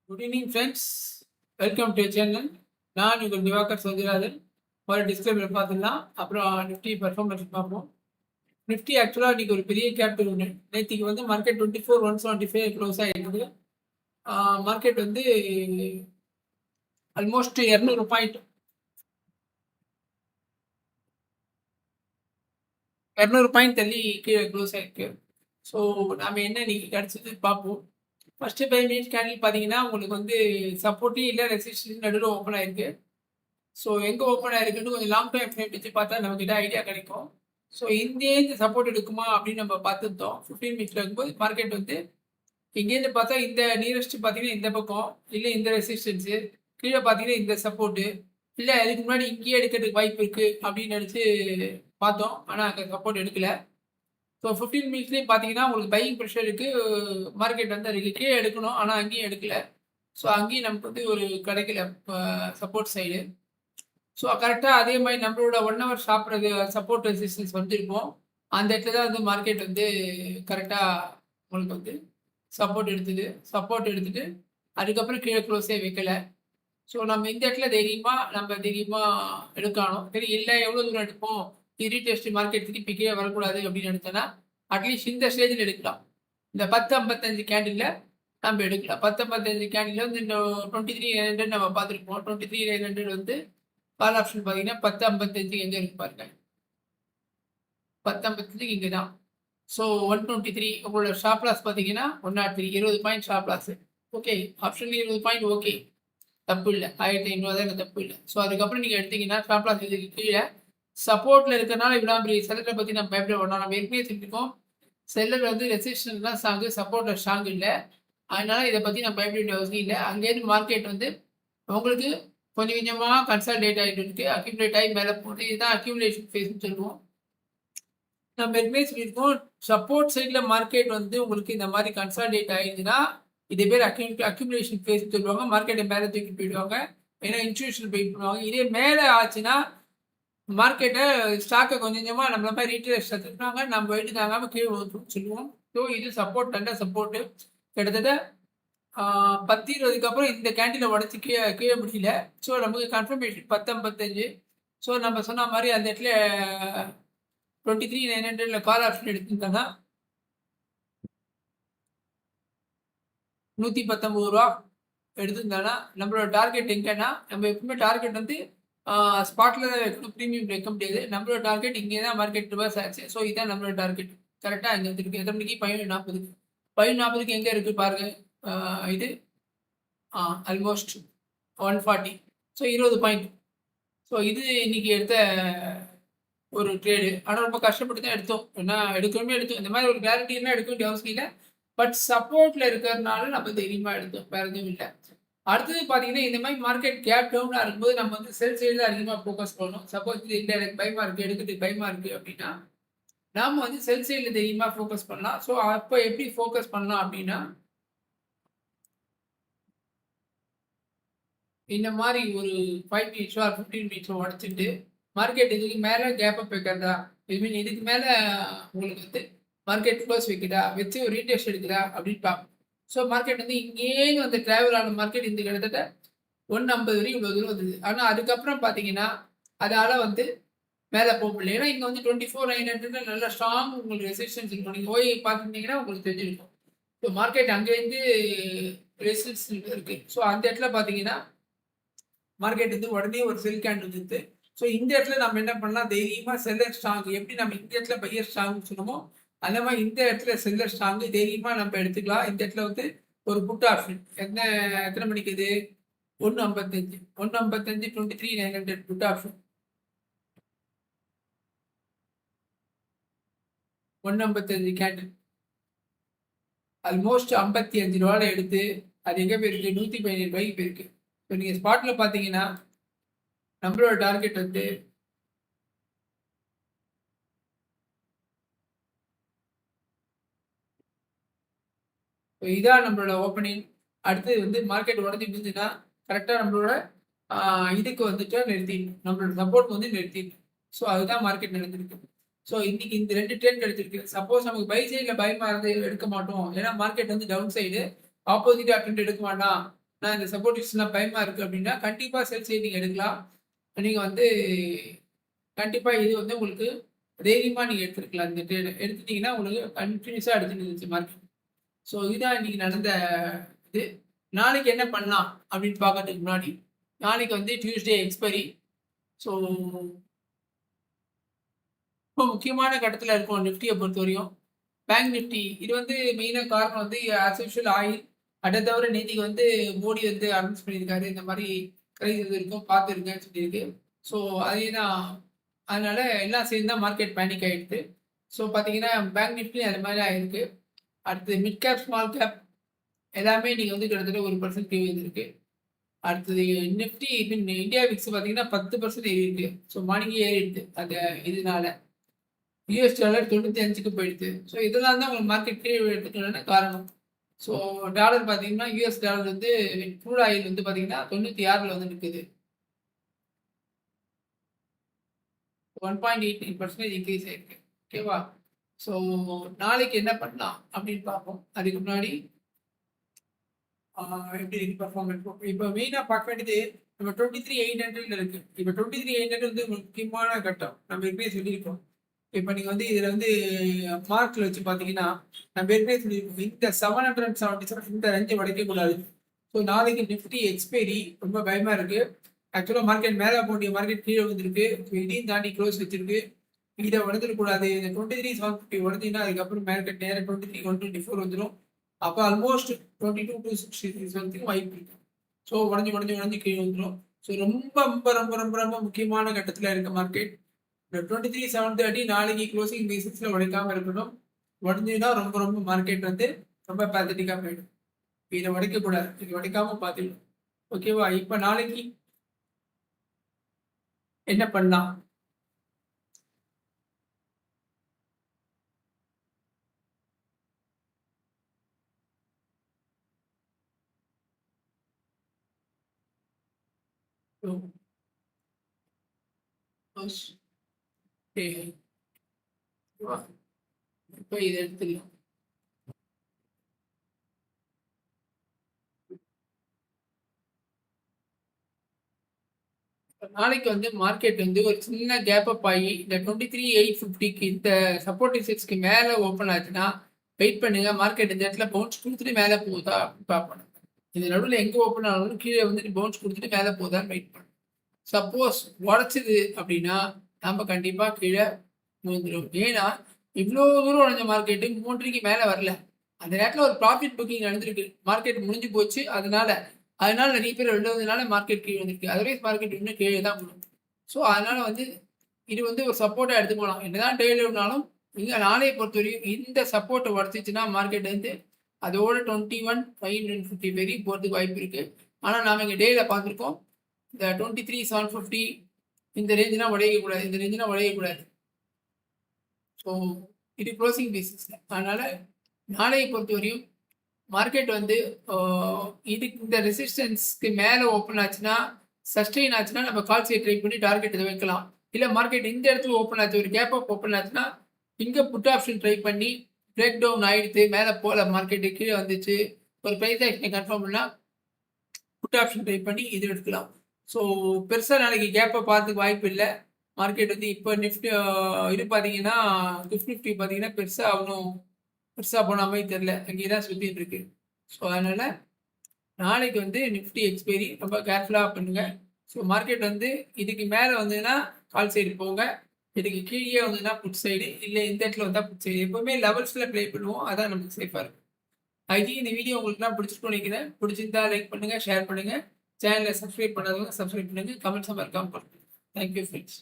Good evening friends, welcome to channel. நான் உங்கள் திவாகர் சௌந்தரராஜன். ஒரு டிஸ்கிளைமர் பார்த்துக்கலாம், அப்புறம் நிஃப்டி பர்ஃபார்மன்ஸ் பார்ப்போம். நிஃப்டி ஆக்சுவலாக இன்றைக்கி ஒரு பெரிய கேபிட்டல் ஒன்று. நேற்றுக்கு வந்து மார்க்கெட் 24,175 க்ளோஸ் ஆகிருக்குது. மார்க்கெட் வந்து ஆல்மோஸ்ட் 200 பாயிண்ட் 200 பாயிண்ட் தள்ளி கீழே க்ளோஸ் ஆகிருக்கு. ஸோ நம்ம என்ன இன்னைக்கு கிடச்சது பார்ப்போம். ஃபர்ஸ்ட் 5 மினிட்ஸ் கேண்டில் பார்த்தீங்கன்னா உங்களுக்கு வந்து சப்போர்ட்டையும் இல்லை, ரெசிஸ்டன்ஸ் நடுவில் ஓப்பன் ஆயிருக்கு. ஸோ எங்கே ஓப்பன் ஆயிருக்குன்னு கொஞ்சம் லாங் டைம் ஃப்ரேம் வச்சு பார்த்தா நம்மக்கிட்ட ஐடியா கிடைக்கும். ஸோ இந்த சப்போர்ட் எடுக்குமா அப்படின்னு நம்ம பார்த்துருந்தோம். 15 மினிட்ஸ்ல இருக்கும்போது மார்க்கெட் வந்து இங்கேருந்து பார்த்தா இந்த நியரஸ்ட் பார்த்தீங்கன்னா இந்த பக்கம், இல்லை இந்த ரெசிஸ்டன்ஸு, கீழே பார்த்தீங்கன்னா இந்த சப்போர்ட்டு, இல்லை அதுக்கு முன்னாடி இங்கேயே எடுக்கிறதுக்கு வாய்ப்பு இருக்குது அப்படின்னு நினச்சி பார்த்தோம். ஆனால் அங்கே சப்போர்ட் எடுக்கல. ஸோ 15 மினிட்ஸ்லேயும் பார்த்தீங்கன்னா உங்களுக்கு பையிங் ப்ரெஷர் இருக்குது. மார்க்கெட் வந்து அதுக்கு கீழே எடுக்கணும், ஆனால் அங்கேயும் எடுக்கல. ஸோ அங்கேயும் நமக்கு வந்து ஒரு கிடைக்கல சப்போர்ட் சைடு. ஸோ கரெக்டாக அதே மாதிரி நம்மளோட 1 ஹவர் சாப்பிட்றது சப்போர்ட் ரெசிஸ்டன்ஸ் வந்துருப்போம். அந்த இடத்துல தான் வந்து மார்க்கெட் வந்து கரெக்டாக உங்களுக்கு வந்து சப்போர்ட் எடுத்துட்டு அதுக்கப்புறம் கீழே க்ளோஸே வைக்கல. ஸோ நம்ம இந்த இடத்துல தைரியமாக எடுக்கணும். சரி, இல்லை எவ்வளோ தூரம் எடுப்போம், ரீடெஸ்ட் மார்க்கெட் திருப்பி கீழே வரக்கூடாது அப்படின்னு எடுத்தோன்னா அட்லீஸ்ட் இந்த ஸ்டேஜில் எடுக்கலாம். இந்த 10.55 கேண்டில் நம்ம எடுக்கலாம். 10.55 கேண்டில் வந்து இந்த 23,900 நம்ம பார்த்துருப்போம். 23,900 வந்து கால் ஆப்ஷன் பார்த்தீங்கன்னா 10.55 எங்கே இருக்கு பாருங்க. 10.55 இங்கே தான். ஸோ 123 உங்களோட ஷாப் லாஸ் பார்த்தீங்கன்னா 103, 20 பாயிண்ட் ஷாப் loss. Okay, option 20 point okay, தப்பு இல்லை. 1500 தான் தப்பு இல்லை. ஸோ அதுக்கப்புறம் நீங்கள் எடுத்தீங்கன்னா ஷாப் லாஸ் இதுக்கு கீழே சப்போர்ட்டில் இருக்கிறனால இவ்வளோ பெரிய செல்லரை பற்றி நம்ம பயப்பட வேண்டாம். நம்ம ஏற்கனவே சொல்லியிருக்கோம், செல்லர் வந்து ரெசிஸ்டன்ஸ் தான் ஸ்ட்ராங்கு, சப்போர்ட்டில் ஸ்ட்ராங் இல்லை. அதனால இதை பற்றி நம்ம பயப்பட வேண்டிய அவசியம் இல்லை. அங்கேருந்து மார்க்கெட் வந்து உங்களுக்கு கொஞ்சம் கொஞ்சமாக கன்சால்டேட் ஆகிட்டு இருக்கு, அக்யூமுலேட் ஆகி மேலே போகுது. இதுதான் அக்யூமுலேஷன் ஃபேஸ்ன்னு சொல்லுவோம். நம்ம ஏற்கனவே சொல்லியிருக்கோம், சப்போர்ட் சைடில் மார்க்கெட் வந்து உங்களுக்கு இந்த மாதிரி கன்சால்டேட் ஆகிடுதுன்னா இதே பேர் அக்யூமுலேஷன் ஃபேஸ்ன்னு சொல்லுவாங்க. மார்க்கெட்டை மேலே தூக்கி போயிடுவாங்க, ஏன்னா இன்ஸ்டியூஷன் போய் பண்ணுவாங்க. இதே மேலே ஆச்சுன்னா மார்க்கெட்டை ஸ்டாக்கை கொஞ்சம் கொஞ்சமாக நம்மள மாதிரி ரீட்டெயிலர்ஸ் எடுத்துட்டாங்க, நம்ம வெயிட்டு தாங்காமல் கீழே சொல்லுவோம். ஸோ இது சப்போர்ட், நல்ல சப்போர்ட்டு. கிட்டத்தட்ட 10-20க்கு அப்புறம் இந்த கேண்டீனை உடச்சி கீழே முடியல. ஸோ நமக்கு கன்ஃபர்மேஷன் 10.55. ஸோ நம்ம சொன்ன மாதிரி அந்த இடத்துல 23,900 கால் ஆப்ஷன் எடுத்துருந்தாங்க. 119 ரூபா எடுத்துருந்தாங்கன்னா நம்மளோட டார்கெட் எங்கன்னா, நம்ம எப்பவுமே டார்கெட் வந்து ஸ்பாட்டில் தான் வைக்கணும், ப்ரீமியம் வைக்க முடியாது. நம்மளோட டார்கெட் இங்கே தான் மார்க்கெட் ரிவர்ஸ் ஆச்சு. ஸோ இதுதான் நம்மளோட டார்கெட். கரெக்டாக இங்கே வந்துருக்கு. எத்தனை மணிக்கு? 11:40. 11:40க்கு எங்கே இருக்குது பாருங்கள். இது ஆல்மோஸ்ட் 140. So 20 point. ஸோ இது இன்னைக்கு எடுத்த ஒரு ட்ரேடு. ஆனால் ரொம்ப கஷ்டப்பட்டு தான் எடுத்தோம். ஏன்னா எடுக்கணுமே எடுத்தோம். இந்த மாதிரி ஒரு கேரண்டினா எடுக்க வேண்டிய அவசியம் இல்லை. பட் சப்போர்ட்டில் இருக்கிறதுனால நம்ம தைரியமாக எடுத்தோம், வேறு எதுவும் இல்லை. அடுத்தது பார்த்தீங்கன்னா, இந்த மாதிரி மார்க்கெட் கேப் டவுனாக இருக்கும்போது நம்ம வந்து செல் சைடு தான் அதிகமாக ஃபோக்கஸ் பண்ணணும். சப்போஸ் இது இல்லை எனக்கு பயமாக இருக்குது, எடுக்கிறதுக்கு பயமாக இருக்குது அப்படின்னா நாம் வந்து செல் சைடில் தைரியமாக ஃபோக்கஸ் பண்ணலாம். ஸோ அப்போ எப்படி ஃபோக்கஸ் பண்ணலாம் அப்படின்னா, இந்த மாதிரி ஒரு 5 மினிட்ஸோ 15 மினிட்ஸோ உடச்சிட்டு மார்க்கெட் இதுக்கு மேலே கேப் அப் வைக்கிறதா, மீன் இதுக்கு மேலே உங்களுக்கு வந்து மார்க்கெட் க்ளோஸ் வைக்கிறதா, வச்சு ஒரு ரீடெஸ்ட் எடுக்குதா அப்படின்னு பார்ப்போம். ஸோ மார்க்கெட் வந்து இங்கேயும் வந்து ட்ராவல் ஆன மார்க்கெட் இந்த கிட்டத்தட்ட 150 வரையும் இவ்வளோ தூரம் வந்தது. ஆனால் அதுக்கப்புறம் பார்த்தீங்கன்னா அதால் வந்து மேலே போக முடியல. ஏன்னா இங்கே வந்து 24,900 நல்ல ஸ்ட்ராங் உங்களுக்கு ரெசிஸ்டன்ஸ் இருக்கும். நீங்கள் ஓய் பார்த்துருந்தீங்கன்னா உங்களுக்கு தெரிஞ்சிருக்கும். ஸோ மார்க்கெட் அங்கேருந்து ரெசிஸ்டன்ஸ் இருக்குது. ஸோ அந்த இடத்துல பார்த்தீங்கன்னா மார்க்கெட் வந்து உடனே ஒரு செல் கேண்டில் இருக்குது. ஸோ இந்த இடத்துல நம்ம என்ன பண்ணலாம், தைரியமாக செல்லர் ஸ்ட்ராங், எப்படி நம்ம இந்த இடத்துல பையர் ஸ்ட்ராங்னு சொன்னோமோ அந்த மாதிரி இந்த இடத்துல செல்லர் ஸ்ட்ராங் தைரியமாக நம்ம எடுத்துக்கலாம். இந்த இடத்துல வந்து ஒரு புட் ஆப்ஷன் எத்தனை மணிக்கு இது? 1:55 23,900 புட் ஆப்ஷன் 1:55 கேண்டில் ஆல்மோஸ்ட் 55 ரூபாயில் எடுத்து அது எங்கே போயிருக்கு? 117 ரூபாய்க்கு போயிருக்கு. ஸோ நீங்கள் ஸ்பாட்டில் பார்த்தீங்கன்னா நம்மளோட டார்கெட் வந்து இதான் நம்மளோட ஓப்பனிங். அடுத்தது வந்து மார்க்கெட் உடஞ்சி இருந்துச்சுன்னா கரெக்டாக நம்மளோட இதுக்கு வந்துட்டு நிறுத்திடணும், நம்மளோட சப்போர்ட் வந்து நிறுத்திடணும். ஸோ அதுதான் மார்க்கெட் நடந்திருக்கு. ஸோ இன்னைக்கு இந்த 2 ட்ரெண்ட் கிடைச்சிருக்கு. சப்போஸ் நமக்கு பை சைடில் பயமாக இருந்து எடுக்க மாட்டோம், ஏன்னா மார்க்கெட் வந்து டவுன் சைடு ஆப்போசிட்டாக ட்ரெண்ட் எடுக்க மாட்டான் நான் இந்த சப்போர்ட்டிவ்ஸ்லாம் பயமா இருக்கு அப்படின்னா, கண்டிப்பா செல் சைட் நீங்க எடுக்கலாம். நீங்க வந்து கண்டிப்பா இது வந்து உங்களுக்கு தைரியமா நீங்க எடுத்துருக்கலாம். இந்த ட்ரேட எடுத்துட்டீங்கன்னா, உங்களுக்கு கன்டினியூஸா எடுத்துட்டு இருந்துச்சு மார்க்கெட். ஸோ இதுதான் இன்னைக்கு நடந்த இது. நாளைக்கு என்ன பண்ணலாம் அப்படின்னு பார்க்கறதுக்கு முன்னாடி, நாளைக்கு வந்து டியூஸ்டே எக்ஸ்பைரி. ஸோ ரொம்ப முக்கியமான கட்டத்துல இருக்கும் நிஃப்டிய பொறுத்தவரையும். பேங்க் நிஃப்டி இது வந்து மெயினா காரணம் வந்து ஆஸ் யூசுவல் ஆயில். அத தவிர நேத்திக்கு வந்து மோடி வந்து அனௌன்ஸ் பண்ணியிருக்காரு. இந்த மாரி கிரைசிஸ் இருக்கும் பார்த்துருங்கன்னு சொல்லியிருக்கு. ஸோ அதே தான். அதனால எல்லாம் சேர்ந்து தான் மார்க்கெட் பேனிக் ஆயிடுது. ஸோ பார்த்தீங்கன்னா, பேங்க் நிஃப்டியும் அது மாரி ஆயிருக்கு. அடுத்து மிட் கேப், ஸ்மால் கேப் எல்லாமே இன்னைக்கு வந்து கிட்டத்தட்ட 1% கீழ வந்திருக்கு. அடுத்தது நிஃப்டி இந்தியா விக்ஸ் பார்த்தீங்கன்னா 10% ஏறிருக்கு. ஸோ மார்னிங்கே ஏறிடுது. அந்த இதனால. யுஎஸ் டாலர் 95க்கு போயிடுது. ஸோ இதெல்லாம் தான் உங்களுக்கு மார்க்கெட் கீழ விழறதுக்கான காரணம். ஸோ டாலர் பார்த்தீங்கன்னா, யுஎஸ் டாலர் வந்து க்ரூட் ஆயில் வந்து பார்த்தீங்கன்னா 96ல வந்து நிக்குது. 1.89% இன்க்ரீஸ் ஆயிருக்கு. ஓகேவா? ஸோ நாளைக்கு என்ன பண்ணலாம் அப்படின்னு பார்ப்போம். அதுக்கு முன்னாடி எப்படி இருக்கு பெர்ஃபார்மன்ஸ். இப்போ மெயினா பார்க்க வேண்டியது நம்ம 23,800ல இருக்கு. இப்போ 23,800 வந்து ஒரு முக்கியமான கட்டம். நம்ம ஏற்கனவே சொல்லியிருக்கோம். இப்போ நீங்க வந்து இதுல வந்து மார்க்ல வச்சு பார்த்தீங்கன்னா, நம்ம ஏற்கனவே சொல்லியிருக்கோம். இந்த 777 இந்த ரேஞ்சை உடைக்கக் கூடாது. ஸோ நாளைக்கு நிஃப்டி எக்ஸ்பைரி ரொம்ப பயமா இருக்கு. ஆக்சுவலா மார்க்கெட் மேல போண்டிய மார்க்கெட் கீழே வந்திருக்கு. இதையும் தாண்டி க்ளோஸ் வச்சிருக்கு. இதை உடஞ்சிடக்கூடாது. இந்த 23,750 உடஞ்சிங்கன்னா அதுக்கப்புறம் மார்க்கெட் நேரம் 23,124 வந்துடும். அப்போ ஆல்மோஸ்ட் 22,266 வரைக்கும் வாய்ப்பு இருக்கு. ஸோ உடஞ்சி கீழே வந்துடும். ஸோ ரொம்ப ரொம்ப ரொம்ப ரொம்ப ரொம்ப முக்கியமான கட்டத்தில் இருக்க மார்க்கெட். இந்த 23,730 நாளைக்கு க்ளோசிங் பேசிஸ்ல உடைக்காம இருக்கணும். உடஞ்சுன்னா ரொம்ப ரொம்ப மார்க்கெட் வந்து ரொம்ப பேத்தட்டிக்காக போயிடும். இதை உடைக்கக்கூடாது. இது உடைக்காம பார்த்துக்கணும். ஓகேவா? இப்போ நாளைக்கு என்ன பண்ணலாம்? ஸோ ஃபர்ஸ்ட் டே இப்போ இதை எடுத்துக்கலாம். நாளைக்கு வந்து மார்க்கெட் வந்து ஒரு சின்ன கேப் அப் ஆகி இந்த 23,850க்கு இந்த சப்போர்ட் ரெசிஸ்டன்ஸ்க்கு மேலே ஓப்பன் ஆச்சுன்னா வெயிட் பண்ணுங்க. மார்க்கெட் இந்த இடத்துல பவுன்ஸ் கொடுத்துட்டு மேலே போகுதா அப்படின்னு பார்ப்போம். இந்த நடுவில் எங்கே ஓப்பன் ஆனாலும் கீழே வந்துட்டு பவுன்ஸ் கொடுத்துட்டு மேலே போகுதான்னு வெயிட் பண்ணும். சப்போஸ் உடச்சிது அப்படின்னா நம்ம கண்டிப்பாக கீழே விழுந்துடும். ஏன்னா இவ்வளோ தூரம் உடஞ்ச மார்க்கெட்டு 3க்கு மேலே வரல. அந்த நேரத்தில் ஒரு ப்ராஃபிட் புக்கிங் நடந்திருக்கு. மார்க்கெட் முடிஞ்சு போச்சு. அதனால நிறைய பேர் எழுதுறதுனால மார்க்கெட் கீழே வந்திருக்கு. அதர்வைஸ் மார்க்கெட் இன்னும் கீழே தான் விழும். ஸோ அதனால வந்து இது வந்து ஒரு சப்போர்ட்டாக எடுத்துக்கலாம். என்னதான் டெய்லினாலும் இங்கே நாளைய பொறுத்தவரையும் இந்த சப்போர்ட்டை உடச்சிச்சுன்னா மார்க்கெட் வந்து அதோட 21,550 வரையும் போகிறதுக்கு வாய்ப்பு இருக்கு. ஆனால் நாம இங்கே டேல பார்த்துருக்கோம். இந்த 23,750 இந்த ரேஞ்சுனா உடையக்கூடாது. இந்த ரேஞ்சுனா உடையக்கூடாது. ஸோ இது க்ளோசிங் பேசிஸ். அதனால நாளையை பொறுத்தவரையும் மார்க்கெட் வந்து இதுக்கு இந்த ரெசிஸ்டன்ஸ்க்கு மேலே ஓப்பன் ஆச்சுன்னா சஸ்டெயின் ஆச்சுன்னா நம்ம கால் சைட் ட்ரை பண்ணி டார்கெட் இதை வைக்கலாம். இல்லை மார்க்கெட் இந்த இடத்துல ஓப்பன் ஆச்சு, ஒரு கேப் அப் ஓப்பன் ஆச்சுன்னா இங்கே புட் ஆப்ஷன் ட்ரை பண்ணி பிரேக் டவுன் ஆகிடுது, மேலே போகல, மார்க்கெட்டு கீழே வந்துச்சு, ஒரு ப்ரைஸ் ஆக்ஷனை கன்ஃபார்ம் பண்ணால் புட் ஆப்ஷன் ட்ரை பண்ணி இது எடுக்கலாம். ஸோ பெருசாக நாளைக்கு கேப்பை பார்த்துக்கு வாய்ப்பு இல்லை. மார்க்கெட் வந்து இப்போ நிஃப்டி இது பார்த்தீங்கன்னா நிஃப்டி பார்த்தீங்கன்னா பெருசாக போன மாதிரி தெரில. அங்கே தான் சுற்றிட்டு இருக்கு. ஸோ அதனால் நாளைக்கு வந்து நிஃப்டி எக்ஸ்பைரி ரொம்ப கேர்ஃபுல்லாக பண்ணுங்க. ஸோ மார்க்கெட் வந்து இதுக்கு மேலே வந்ததுன்னா கால் சைடு போங்க. இதுக்கு கீழே வந்ததுன்னா புட் சைடு, இல்லை இந்த இடத்துல வந்தால் புட் சைடு. எப்போவுமே லெவல்ஸில் ப்ளே பண்ணுவோம். அதான் நமக்கு சேஃபாக இருக்கும். ஐ திங்க் இந்த வீடியோ உங்களுக்குலாம் பிடிச்சிருக்கும் நினைக்கிறேன். பிடிச்சிருந்தா லைக் பண்ணுங்கள், ஷேர் பண்ணுங்கள். சேனலை சப்ஸ்கிரைப் பண்ணாதவங்க சப்ஸ்கிரைப் பண்ணுங்கள். கமெண்ட்ஸாக மறக்காமல் பண்ணுங்கள். Thank you friends.